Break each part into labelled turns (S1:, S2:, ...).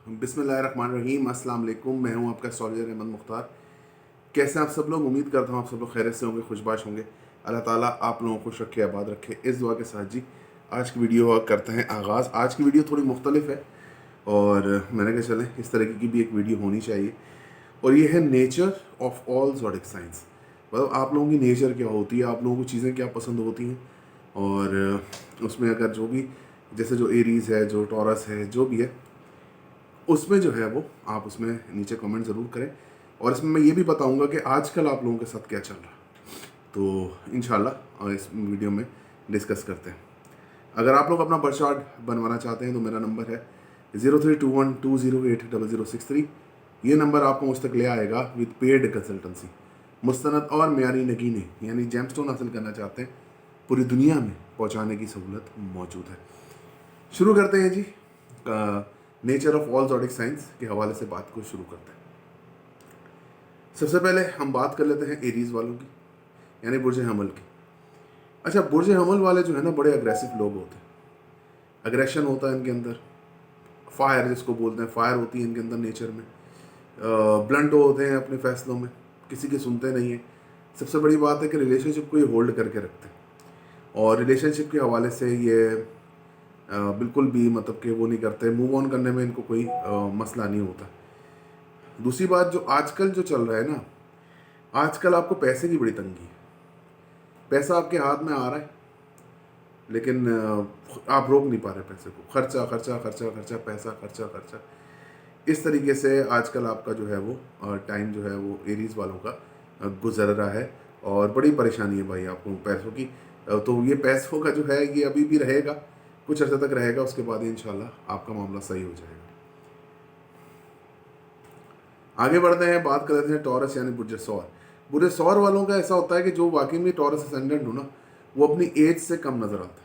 S1: बिस्मिल्लाहिर्रहमानिर्रहीम। अस्सलाम वालेकुम। मैं हूं आपका एस्ट्रोलॉजर अहमद मुख्तार। कैसे आप सब लोग? उम्मीद करता हूं आप सब लोग खैरियत से होंगे, खुशबाश होंगे। अल्लाह ताला आप लोगों को खुश रखे, आबाद रखे। इस दुआ के साथ जी आज की वीडियो करते हैं आगाज़। आज की वीडियो थोड़ी मुख्तलिफ है और मैंने कहा चलें इस तरीके की भी एक वीडियो होनी चाहिए। और ये है nature of all zodiac science. मतलब आप लोगों की नेचर क्या होती है, आप लोगों को चीज़ें क्या पसंद होती हैं, और उसमें अगर जो भी जैसे जो एरीज़ है, जो टॉरस है, जो भी है, उसमें जो है वो आप उसमें नीचे कमेंट ज़रूर करें। और इसमें मैं ये भी बताऊंगा कि आजकल आप लोगों के साथ क्या चल रहा है, तो इंशाल्लाह इस वीडियो में डिस्कस करते हैं। अगर आप लोग अपना बर्थ चार्ट बनवाना चाहते हैं तो मेरा नंबर है 0321208063। ये नंबर आपको मुझ तक ले आएगा विद पेड कंसल्टेंसी। मुस्तनद और मेयारी नगीने यानी जेमस्टोन हासिल करना चाहते हैं, पूरी दुनिया में पहुंचाने की सहूलत मौजूद है। शुरू करते हैं जी। Nature of all zodiac science के हवाले से बात को शुरू करते हैं। सबसे पहले हम बात कर लेते हैं एरीज वालों की, यानी बुर्ज हमल की। अच्छा, बुर्ज हमल वाले जो है ना, बड़े अग्रेसिव लोग होते हैं। अग्रेशन होता है इनके अंदर, फायर जिसको बोलते हैं, फायर होती है इनके अंदर नेचर में। ब्लंट होते हैं अपने फैसलों में, किसी की सुनते नहीं है। सबसे बड़ी बात है कि रिलेशनशिप को ये होल्ड करके रखते हैं, और रिलेशनशिप के हवाले से ये बिल्कुल भी मतलब कि वो नहीं करते। मूव ऑन करने में इनको कोई मसला नहीं होता। दूसरी बात, जो आजकल जो चल रहा है ना, आजकल आपको पैसे की बड़ी तंगी है। पैसा आपके हाथ में आ रहा है, लेकिन आप रोक नहीं पा रहे पैसे को। खर्चा खर्चा खर्चा खर्चा, पैसा खर्चा खर्चा, इस तरीके से आजकल आपका जो है वो टाइम जो है वो एरीज वालों का गुजर रहा है। और बड़ी परेशानी है भाई आपको पैसों की। तो ये पैसों का जो है ये अभी भी रहेगा, कुछ अर्से तक रहेगा, उसके बाद ही इंशाल्लाह आपका मामला सही हो जाएगा। आगे बढ़ते हैं, बात कर लेते हैं टॉरस यानी बुर्ज सौर। बुर्ज सौर वालों का ऐसा होता है कि जो वाकई में टॉरस असेंडेंट हो ना, वो अपनी एज से कम नज़र आता है।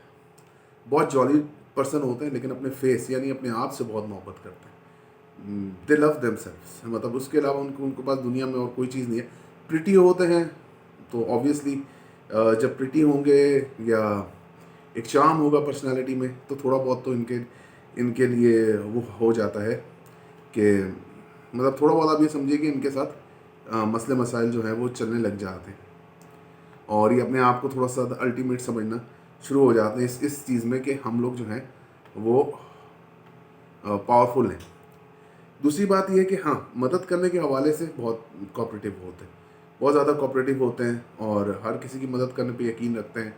S1: बहुत जॉली पर्सन होते हैं, लेकिन अपने फेस यानी अपने आप से बहुत मोहब्बत करते हैं। दे लव देमसेल्व्स, मतलब उसके अलावा उनके पास दुनिया में और कोई चीज़ नहीं है। प्रिटी होते हैं तो ऑब्वियसली जब प्रिटी होंगे या एक चार्म होगा पर्सनालिटी में, तो थोड़ा बहुत तो इनके इनके लिए वो हो जाता है कि मतलब थोड़ा बहुत आप ये समझिए कि इनके साथ मसले मसाइल जो हैं वो चलने लग जाते हैं, और ये अपने आप को थोड़ा सा अल्टीमेट समझना शुरू हो जाते हैं इस चीज़ में कि हम लोग जो हैं वो पावरफुल हैं। दूसरी बात यह है कि हाँ, मदद करने के हवाले से बहुत कोऑपरेटिव होते हैं, बहुत ज़्यादा कोऑपरेटिव होते हैं, और हर किसी की मदद करने पे यकीन रखते हैं।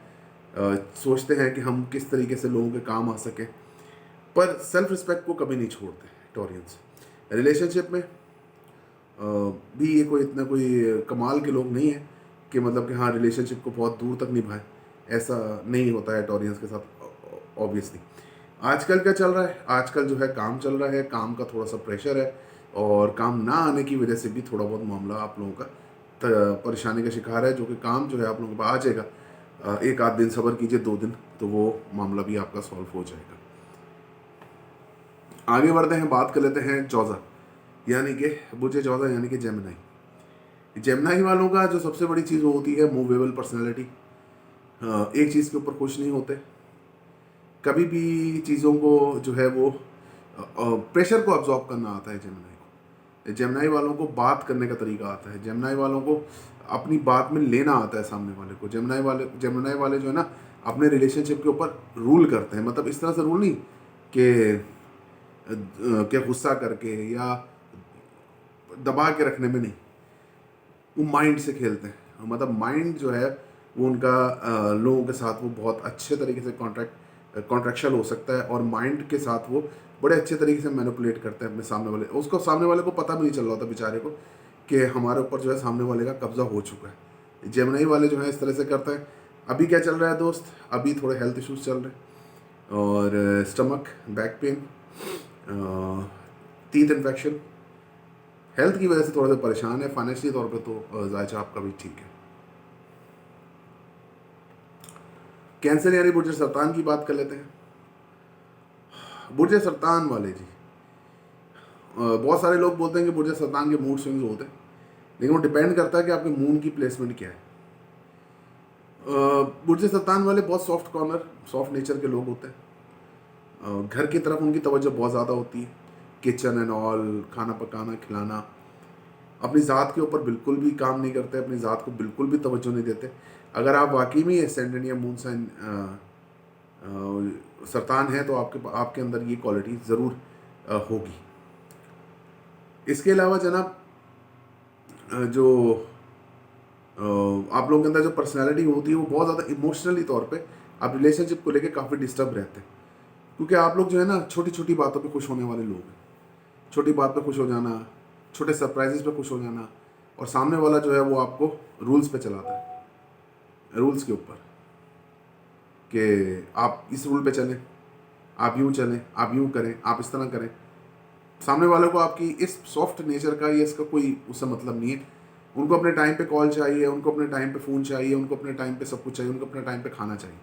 S1: सोचते हैं कि हम किस तरीके से लोगों के काम आ सकें, पर सेल्फ रिस्पेक्ट को कभी नहीं छोड़ते टोरियंस। रिलेशनशिप में भी ये कोई इतना कोई कमाल के लोग नहीं है कि मतलब कि हाँ रिलेशनशिप को बहुत दूर तक निभाएं, ऐसा नहीं होता है टोरियंस के साथ ऑब्वियसली। आजकल क्या चल रहा है, आजकल जो है काम चल रहा है, काम का थोड़ा सा प्रेशर है, और काम ना आने की वजह से भी थोड़ा बहुत मामला आप लोगों का परेशानी का शिकार है, जो कि काम जो है आप लोगों को आ जाएगा। एक आध दिन सब्र कीजिए, 2 दिन, तो वो मामला भी आपका सॉल्व हो जाएगा। आगे बढ़ते हैं, बात कर लेते हैं जौज़ा यानी कि बुर्ज जौज़ा यानी कि जेमिनाई। जेमिनाई वालों का जो सबसे बड़ी चीज़ होती है मूवेबल पर्सनैलिटी। एक चीज़ के ऊपर खुश नहीं होते, कभी भी चीज़ों को जो है वो प्रेशर को अब्जॉर्ब करना आता है जेमिनाई को। जेमिनाई वालों को बात करने का तरीका आता है, जेमिनाई वालों को अपनी बात में लेना आता है सामने वाले को। जेमिनाई वाले जो है ना, अपने रिलेशनशिप के ऊपर रूल करते हैं। मतलब इस तरह से रूल नहीं कि क्या गुस्सा करके या दबा के रखने में नहीं, वो माइंड से खेलते हैं। मतलब माइंड जो है वो उनका लोगों के साथ वो बहुत अच्छे तरीके से कॉन्ट्रेक्चुअल हो सकता है, और माइंड के साथ वो बड़े अच्छे तरीके से मैनिपुलेट करते हैं अपने सामने वाले उसको। सामने वाले को पता भी नहीं चल रहा होता बेचारे को कि हमारे ऊपर जो है सामने वाले का कब्जा हो चुका है। जेमिनी वाले जो है इस तरह से करते हैं। अभी क्या चल रहा है दोस्त, अभी थोड़े हेल्थ इश्यूज चल रहे हैं, और stomach, back pain, teeth infection, health की वजह से थोड़ा सा परेशान है। फाइनेंशियली तौर पे तो जायचा आपका भी ठीक है। कैंसर यानी बुर्ज सरतान की बात कर लेते हैं। बुर्ज सरतान वाले जी, बहुत सारे लोग बोलते हैं कि बुर्ज सरतान के मूड स्विंग्स होते हैं, लेकिन वो डिपेंड करता है कि आपके मून की प्लेसमेंट क्या है। बुर्ज सरतान वाले बहुत सॉफ्ट कॉर्नर, सॉफ्ट नेचर के लोग होते हैं। घर की तरफ उनकी तवज्जो बहुत ज़्यादा होती है, किचन एंड ऑल, खाना पकाना खिलाना, अपनी ज़ात के ऊपर बिल्कुल भी काम नहीं करते, अपनी ज़ात को बिल्कुल भी तवज्जो नहीं देते। अगर आप वाकई में एसेंडेंट या मून साइन सरतान है तो आपके अंदर ये क्वालिटी ज़रूर होगी। इसके अलावा जनाब जो आप लोगों के अंदर जो पर्सनैलिटी होती है वो बहुत ज़्यादा इमोशनली तौर पे आप रिलेशनशिप को लेके काफ़ी डिस्टर्ब रहते हैं, क्योंकि आप लोग जो है ना छोटी छोटी बातों पे खुश होने वाले लोग हैं। छोटी बात पे खुश हो जाना, छोटे सरप्राइजेस पे खुश हो जाना, और सामने वाला जो है वो आपको रूल्स पे चलाता है, रूल्स के ऊपर, कि आप इस रूल पे चलें, आप यूँ चलें, आप यूँ करें, आप इस तरह करें। सामने वालों को आपकी इस सॉफ्ट नेचर का या इसका कोई उससे मतलब नहीं है। उनको अपने टाइम पे कॉल चाहिए, उनको अपने टाइम पे फ़ोन चाहिए, उनको अपने टाइम पे सब कुछ चाहिए, उनको अपने टाइम पे खाना चाहिए।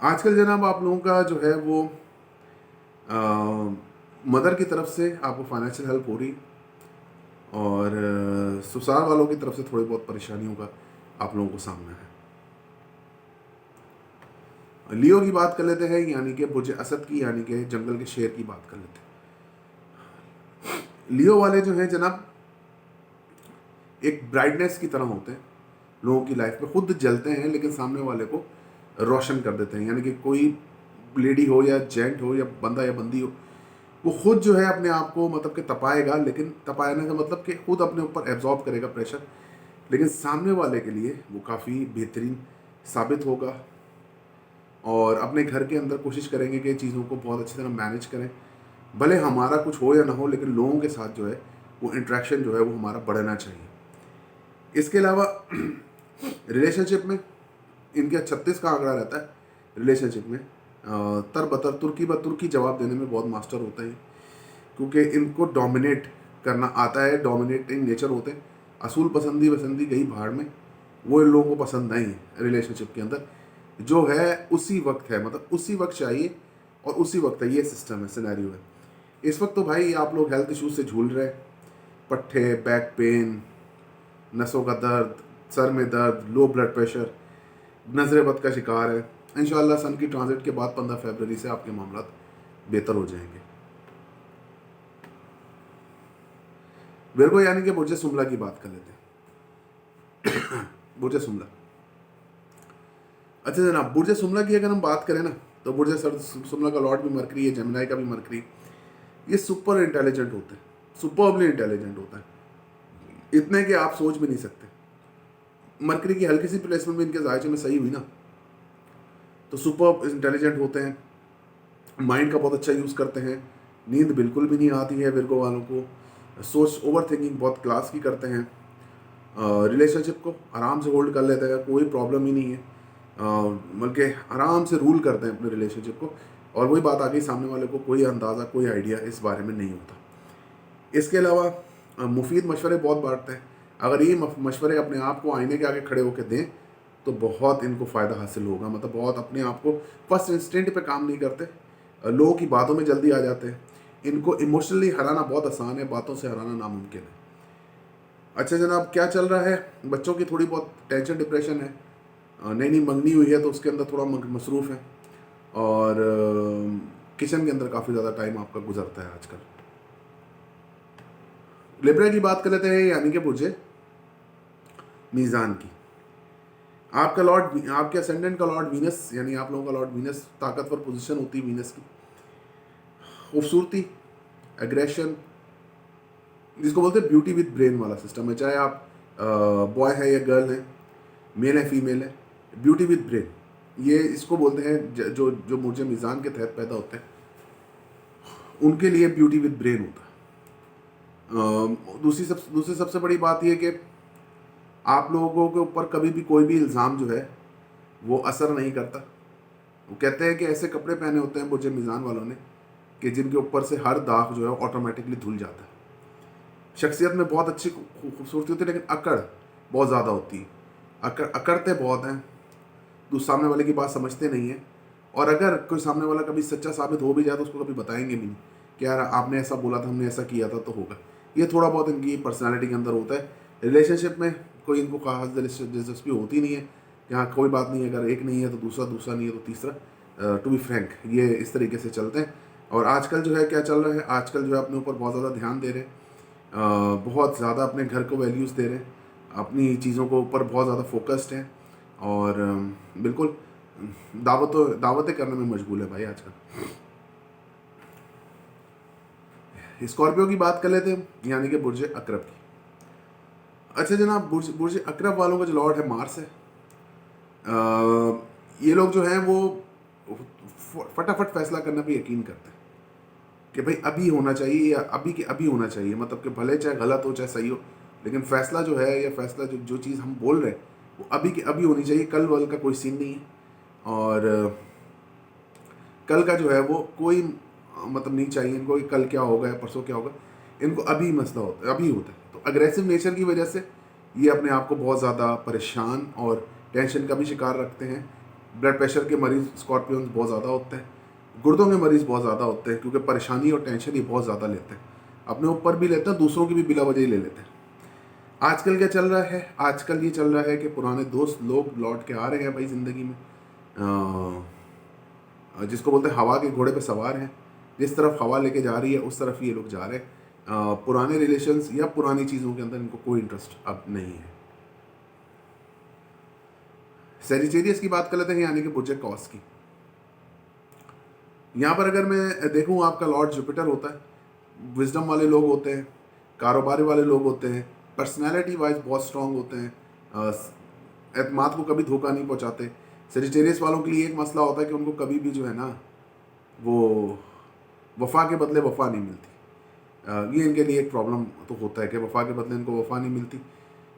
S1: आजकल जनाब आप लोगों का जो है वो मदर की तरफ से आपको फाइनेंशियल हेल्प हो रही, और ससुराल वालों की तरफ से थोड़ी बहुत परेशानियों का आप लोगों को सामना है। लियो की बात कर लेते हैं, यानी कि बुर्ज असद की, यानी कि जंगल के शेर की बात कर लेते हैं। लियो वाले जो हैं जनाब एक ब्राइटनेस की तरह होते हैं, लोगों की लाइफ में खुद जलते हैं लेकिन सामने वाले को रोशन कर देते हैं। यानी कि कोई लेडी हो या जेंट हो या बंदा या बंदी हो, वो खुद जो है अपने आप को मतलब कि तपाएगा, लेकिन तपाने का मतलब कि खुद अपने ऊपर एब्जॉर्ब करेगा प्रेशर, लेकिन सामने वाले के लिए वो काफ़ी बेहतरीन साबित होगा। और अपने घर के अंदर कोशिश करेंगे कि चीज़ों को बहुत अच्छी तरह मैनेज करें, भले हमारा कुछ हो या ना हो, लेकिन लोगों के साथ जो है वो इंट्रैक्शन जो है वो हमारा बढ़ना चाहिए। इसके अलावा रिलेशनशिप में इनके 36 का आंकड़ा रहता है। रिलेशनशिप में तरबतर तुर्की जवाब देने में बहुत मास्टर होता है, क्योंकि इनको डोमिनेट करना आता है, डोमिनेटिंग नेचर होते हैं। असूल पसंदी वसंदी गई भाड़ में, वो इन लोगों को पसंद नहीं है। रिलेशनशिप के अंदर जो है उसी वक्त है, मतलब उसी वक्त चाहिए और उसी वक्त है। ये सिस्टम है, सिनेरियो है। इस वक्त तो भाई आप लोग हेल्थ इशूज से झूल रहे, पट्ठे, बैक पेन, नसों का दर्द, सर में दर्द, लो ब्लड प्रेशर, नजर बद का शिकार है। इंशाल्लाह सन की ट्रांजिट के बाद 15 फरवरी से आपके मामला बेहतर हो जाएंगे। विर्गो यानी कि बुर्ज सुमला की बात कर लेते हैं। बुर्ज सुमला, अच्छा जनाब, बुर्ज सुमला की अगर हम बात करें ना, तो बुर्ज सुमला का लॉर्ड भी मरकरी है, जेमिनी का भी मरकरी। ये सुपर इंटेलिजेंट होते हैं, सुपरबली इंटेलिजेंट होता है, इतने कि आप सोच भी नहीं सकते। मरकरी की हल्की सी प्लेसमेंट भी इनके जायचे में सही हुई ना, तो सुपर इंटेलिजेंट होते हैं, माइंड का बहुत अच्छा यूज़ करते हैं, नींद बिल्कुल भी नहीं आती है विर्गो वालों को, सोच ओवर थिंकिंग बहुत क्लास की करते हैं, रिलेशनशिप को आराम से होल्ड कर लेते हैं, कोई प्रॉब्लम ही नहीं है, बल्कि आराम से रूल करते हैं अपने रिलेशनशिप को। और वही बात आ गई, सामने वाले को कोई अंदाज़ा, कोई आइडिया इस बारे में नहीं होता। इसके अलावा मुफीद मशवरे बहुत बांटते हैं। अगर ये मशवरे अपने आप को आईने के आगे खड़े होकर दें तो बहुत इनको फ़ायदा हासिल होगा। मतलब बहुत अपने आप को फर्स्ट इंस्टेंट पे काम नहीं करते, लोगों की बातों में जल्दी आ जाते हैं। इनको इमोशनली हराना बहुत आसान है, बातों से हराना नामुमकिन है। अच्छा जनाब, क्या चल रहा है? बच्चों की थोड़ी बहुत टेंशन डिप्रेशन है, नई नई मंगनी हुई है तो उसके अंदर थोड़ा मसरूफ़ है, और किचन के अंदर काफ़ी ज़्यादा टाइम आपका गुजरता है आजकल। लिब्रा की बात कर लेते हैं, यानी कि बुर्जे मीज़ान की। आपका लॉर्ड, आपके असेंडेंट का लॉर्ड वीनस, यानी आप लोगों का लॉर्ड वीनस, ताकतवर पोजीशन होती है वीनस की। खूबसूरती, एग्रेशन, जिसको बोलते हैं ब्यूटी विद ब्रेन वाला सिस्टम है। चाहे आप बॉय है या गर्ल है, मेल है फीमेल है, ब्यूटी विद ब्रेन, ये इसको बोलते हैं। जो जो मुझे मीज़ान के तहत पैदा होते हैं उनके लिए ब्यूटी विद ब्रेन होता है। दूसरी सबसे बड़ी बात यह कि आप लोगों के ऊपर कभी भी कोई भी इल्ज़ाम जो है वो असर नहीं करता। वो कहते हैं कि ऐसे कपड़े पहने होते हैं बुर्ज मीज़ान वालों ने कि जिनके ऊपर से हर दाग जो है ऑटोमेटिकली धुल जाता है। शख्सियत में बहुत अच्छी खूबसूरती होती है, लेकिन अकड़ बहुत ज़्यादा होती है। अकड़ते बहुत हैं, सामने वाले की बात समझते नहीं है। और अगर कोई सामने वाला कभी सच्चा साबित हो भी जाए तो उसको कभी बताएंगे भी नहीं कि यार आपने ऐसा बोला था, हमने ऐसा किया था तो होगा। ये थोड़ा बहुत इनकी पर्सनालिटी के अंदर होता है। रिलेशनशिप में कोई इनको खास दिलचस्पी होती नहीं है कि हाँ कोई बात नहीं, अगर एक नहीं है तो दूसरा नहीं है तो तीसरा। टू बी फ्रैंक, ये इस तरीके से चलते हैं। और आजकल जो है क्या चल रहा है, आजकल जो है अपने ऊपर बहुत ज़्यादा ध्यान दे रहे हैं, बहुत ज़्यादा अपने घर को वैल्यूज़ दे रहे हैं, अपनी चीज़ों को ऊपर बहुत ज़्यादा फोकस्ड हैं, और बिल्कुल दावतें करने में मशगूल है भाई आजकल। स्कॉर्पियो की बात कर लेते हैं, यानी कि बुर्ज अकरब की। अच्छा जनाब, बुर्ज अकरब वालों का जो लॉर्ड है मार्स है। ये लोग जो हैं वो फटाफट फैसला करने पे यकीन करते हैं कि भाई अभी होना चाहिए, या अभी के अभी होना चाहिए, मतलब कि भले चाहे गलत हो चाहे सही हो, लेकिन फैसला जो है, या फैसला जो चीज़ हम बोल रहे हैं वो अभी के अभी होनी चाहिए। कल वल का कोई सीन नहीं है, और कल का जो है वो कोई मतलब नहीं चाहिए इनको कि कल क्या होगा या परसों क्या होगा। इनको अभी मसला होता है, अभी होता है। तो अग्रेसिव नेचर की वजह से ये अपने आप को बहुत ज़्यादा परेशान और टेंशन का भी शिकार रखते हैं। ब्लड प्रेशर के मरीज़ स्कॉर्पियंस बहुत ज़्यादा होते हैं, गुर्दों के मरीज़ बहुत ज़्यादा होते हैं, क्योंकि परेशानी और टेंशन ये बहुत ज़्यादा लेते हैं, अपने ऊपर भी लेते हैं, दूसरों की भी बिला वजह ही ले लेते हैं। आजकल क्या चल रहा है, आजकल ये चल रहा है कि पुराने दोस्त लोग लौट के आ रहे हैं भाई ज़िंदगी में, जिसको बोलते हैं हवा के घोड़े पे सवार हैं। जिस तरफ हवा लेके जा रही है उस तरफ ये लोग जा रहे हैं। पुराने रिलेशंस या पुरानी चीज़ों के अंदर इनको कोई इंटरेस्ट अब नहीं है। सेजिटेरियस की बात कर लेते हैं, यानी कि बुर्ज कॉस की। यहाँ पर अगर मैं देखूँ, आपका लॉर्ड जुपिटर होता है, विजडम वाले लोग होते हैं, कारोबारी वाले लोग होते हैं, पर्सनैलिटी वाइज बहुत स्ट्रांग होते हैं, एतमाद को कभी धोखा नहीं पहुँचाते। सेजिटेरियस वालों के लिए एक मसला होता है कि उनको कभी भी जो है ना, वो वफ़ा के बदले वफ़ा नहीं मिलती। ये इनके लिए एक प्रॉब्लम तो होता है कि वफ़ा के बदले इनको वफ़ा नहीं मिलती।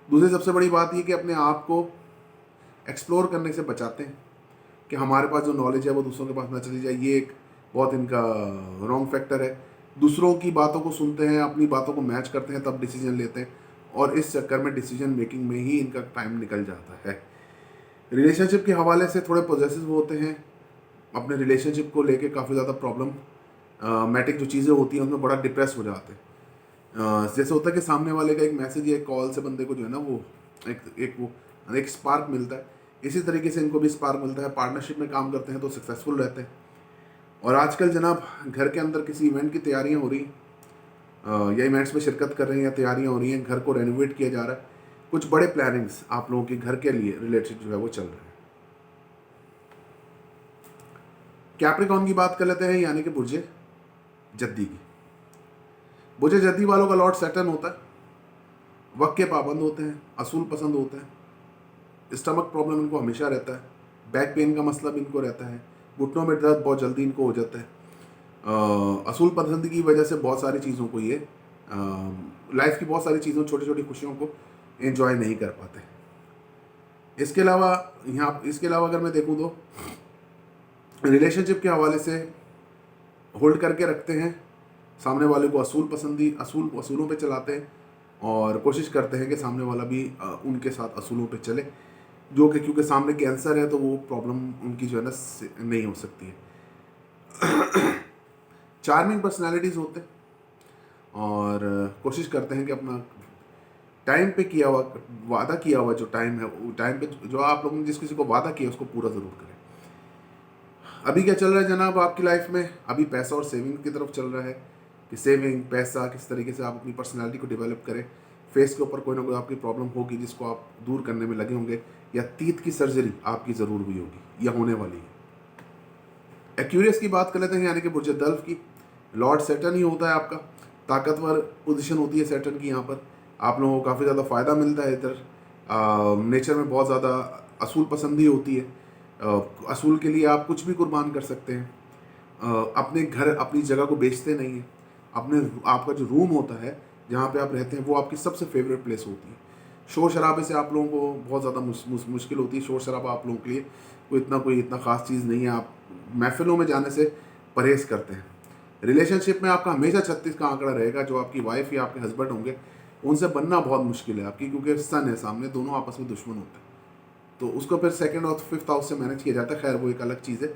S1: दूसरी सबसे बड़ी बात ये कि अपने आप को एक्सप्लोर करने से बचाते हैं, कि हमारे पास जो नॉलेज है वो दूसरों के पास ना चली जाए। ये एक बहुत इनका रॉन्ग फैक्टर है। दूसरों की बातों को सुनते हैं, अपनी बातों को मैच करते हैं, तब डिसीजन लेते हैं, और इस चक्कर में डिसीजन मेकिंग में ही इनका टाइम निकल जाता है। रिलेशनशिप के हवाले से थोड़े पॉजेसिव होते हैं, अपने रिलेशनशिप को लेके काफ़ी ज़्यादा प्रॉब्लम मैटिक जो चीज़ें होती हैं उनमें बड़ा डिप्रेस हो जाते हैं। जैसे होता है कि सामने वाले का एक मैसेज या एक कॉल से बंदे को जो है ना वो एक स्पार्क मिलता है। इसी तरीके से इनको भी स्पार्क मिलता है। पार्टनरशिप में काम करते हैं तो सक्सेसफुल रहते हैं। और आजकल जनाब घर के अंदर किसी इवेंट की तैयारियां हो रही हैं, या इवेंट्स में शिरकत कर रहे हैं, या तैयारियां हो रही हैं, घर को रेनोवेट किया जा रहा है, कुछ बड़े प्लानिंग्स आप लोगों के घर के लिए रिलेटेड जो है वो चल रहे हैं। कैप्रिकॉर्न की बात कर लेते हैं, यानी कि बुर्ज जद्दी की। बुर्ज जद्दी वालों का लॉर्ड सैटर्न होता है। वक्त के पाबंद होते हैं, असूल पसंद होते हैं, स्टमक प्रॉब्लम इनको हमेशा रहता है, बैक पेन का मसला भी इनको रहता है, घुटनों में दर्द बहुत जल्दी इनको हो जाता है। असूल पसंद की वजह से बहुत सारी चीज़ों को ये लाइफ की बहुत सारी चीज़ों, छोटी छोटी खुशियों को एंजॉय नहीं कर पाते। इसके अलावा अगर मैं देखूँ तो रिलेशनशिप के हवाले से होल्ड करके रखते हैं, सामने वाले को असूलों पे चलाते हैं, और कोशिश करते हैं कि सामने वाला भी उनके साथ असूलों पे चले, जो कि क्योंकि सामने कैंसर है तो वो प्रॉब्लम उनकी जो है ना नहीं हो सकती है। चार्मिंग पर्सनालिटीज़ होते हैं, और कोशिश करते हैं कि अपना टाइम पे वादा किया हुआ जो टाइम है, वो टाइम पे जो आप लोगों ने जिस किसी को वादा किया उसको पूरा ज़रूर करें। अभी क्या चल रहा है जनाब आपकी लाइफ में? अभी पैसा और सेविंग की तरफ चल रहा है, कि सेविंग पैसा किस तरीके से आप अपनी पर्सनालिटी को डेवलप करें। फेस के ऊपर कोई ना कोई आपकी प्रॉब्लम होगी जिसको आप दूर करने में लगे होंगे, या तीत की सर्जरी आपकी ज़रूर हुई होगी या होने वाली है। एक्यूरियस की बात कर लेते हैं, यानी कि बुर्ज दल्फ की। लॉर्ड सैटर्न ही होता है आपका, ताकतवर पोजीशन होती है सैटर्न की। यहाँ पर आप लोगों को काफ़ी ज़्यादा फ़ायदा मिलता है। इधर नेचर में बहुत ज़्यादा असूल पसंदी होती है। असूल के लिए आप कुछ भी कुर्बान कर सकते हैं। अपने घर अपनी जगह को बेचते नहीं हैं। आपका जो रूम होता है जहाँ पे आप रहते हैं वो आपकी सबसे फेवरेट प्लेस होती है। शोर शराबे से आप लोगों को बहुत ज़्यादा मुश्किल होती है। शोर शराबा आप लोगों के लिए कोई इतना ख़ास चीज़ नहीं है। आप महफिलों में जाने से परहेज़ करते हैं। रिलेशनशिप में आपका हमेशा 36 का आंकड़ा रहेगा। जो आपकी वाइफ या आपके हस्बैंड होंगे उनसे बनना बहुत मुश्किल है आपकी, क्योंकि सन है सामने, दोनों आपस में दुश्मन होते हैं। तो उसको फिर सेकंड और फिफ्थ हाउस से मैनेज किया जाता है। खैर वो एक अलग चीज़ है,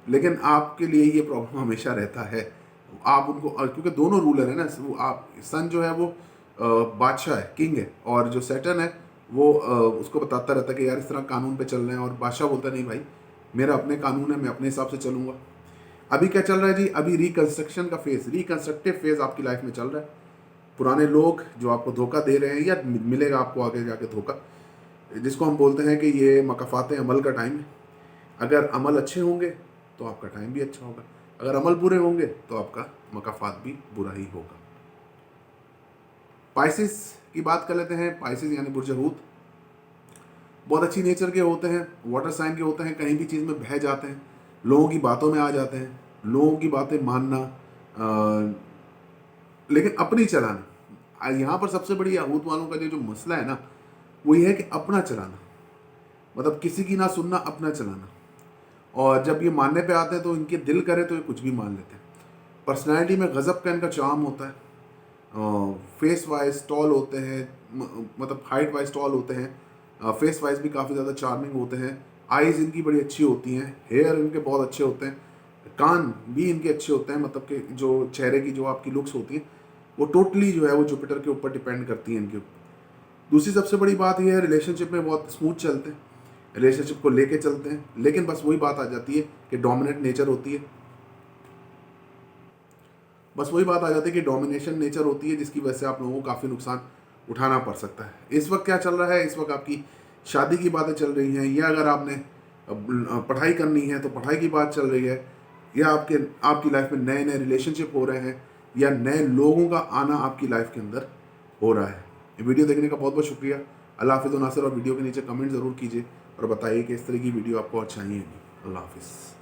S1: लेकिन आपके लिए ये प्रॉब्लम हमेशा रहता है। आप उनको, क्योंकि दोनों रूलर है ना, वो आप सन जो है वो बादशाह है, किंग है, और जो सैटर्न है वो उसको बताता रहता है कि यार इस तरह कानून पे चल रहे हैं, और बादशाह बोलता है नहीं भाई मेरा अपने कानून है, मैं अपने हिसाब से चलूँगा। अभी क्या चल रहा है जी, अभी रिकंस्ट्रक्शन का फेज, रिकंस्ट्रक्टिव फेज आपकी लाइफ में चल रहा है। पुराने लोग जो आपको धोखा दे रहे हैं या मिलेगा आपको आगे जाके धोखा, जिसको हम बोलते हैं कि ये मकाफात अमल का टाइम है। अगर अमल अच्छे होंगे तो आपका टाइम भी अच्छा होगा, अगर अमल बुरे होंगे तो आपका मकाफात भी बुरा ही होगा। पाइसिस की बात कर लेते हैं। पाइसिस यानी बुर्ज हूत बहुत अच्छी नेचर के होते हैं, वाटर साइन के होते हैं, कहीं भी चीज़ में बह जाते हैं, लोगों की बातों में आ जाते हैं, लोगों की बातें मानना, लेकिन अपनी चलाना। यहाँ पर सबसे बड़ी आहूत वालों का जो मसला है ना, वो ये है कि अपना चलाना, मतलब किसी की ना सुनना, अपना चलाना। और जब ये मानने पे आते हैं तो इनके दिल करे तो ये कुछ भी मान लेते हैं। पर्सनैलिटी में गज़ब का इनका चार्म होता है। फेस वाइज टॉल होते हैं, मतलब हाइट वाइज टॉल होते हैं, फेस वाइज भी काफ़ी ज़्यादा चार्मिंग होते हैं। आइज़ इनकी बड़ी अच्छी होती हैं, हेयर इनके बहुत अच्छे होते हैं, कान भी इनके अच्छे होते हैं, मतलब कि जो चेहरे की जो आपकी लुक्स होती हैं वो टोटली जो है वो जुपिटर के ऊपर डिपेंड करती हैं इनके ऊपर। दूसरी सबसे बड़ी बात यह है, रिलेशनशिप में बहुत स्मूथ चलते हैं, रिलेशनशिप को लेके चलते हैं, लेकिन बस वही बात आ जाती है कि डोमिनेट नेचर होती है। बस वही बात आ जाती है कि डोमिनेशन नेचर होती है, जिसकी वजह से आप लोगों को काफ़ी नुकसान उठाना पड़ सकता है। इस वक्त क्या चल रहा है, इस वक्त आपकी शादी की बातें चल रही हैं, या अगर आपने पढ़ाई करनी है तो पढ़ाई की बात चल रही है, या आपकी लाइफ में नए नए रिलेशनशिप हो रहे हैं, या नए लोगों का आना आपकी लाइफ के अंदर हो रहा है। वीडियो देखने का बहुत बहुत शुक्रिया। अल्लाह हाफिज़ नासिर, और वीडियो के नीचे कमेंट ज़रूर कीजिए और बताइए कि इस तरह की वीडियो आपको और चाहिए नहीं। अल्लाह हाफिज़।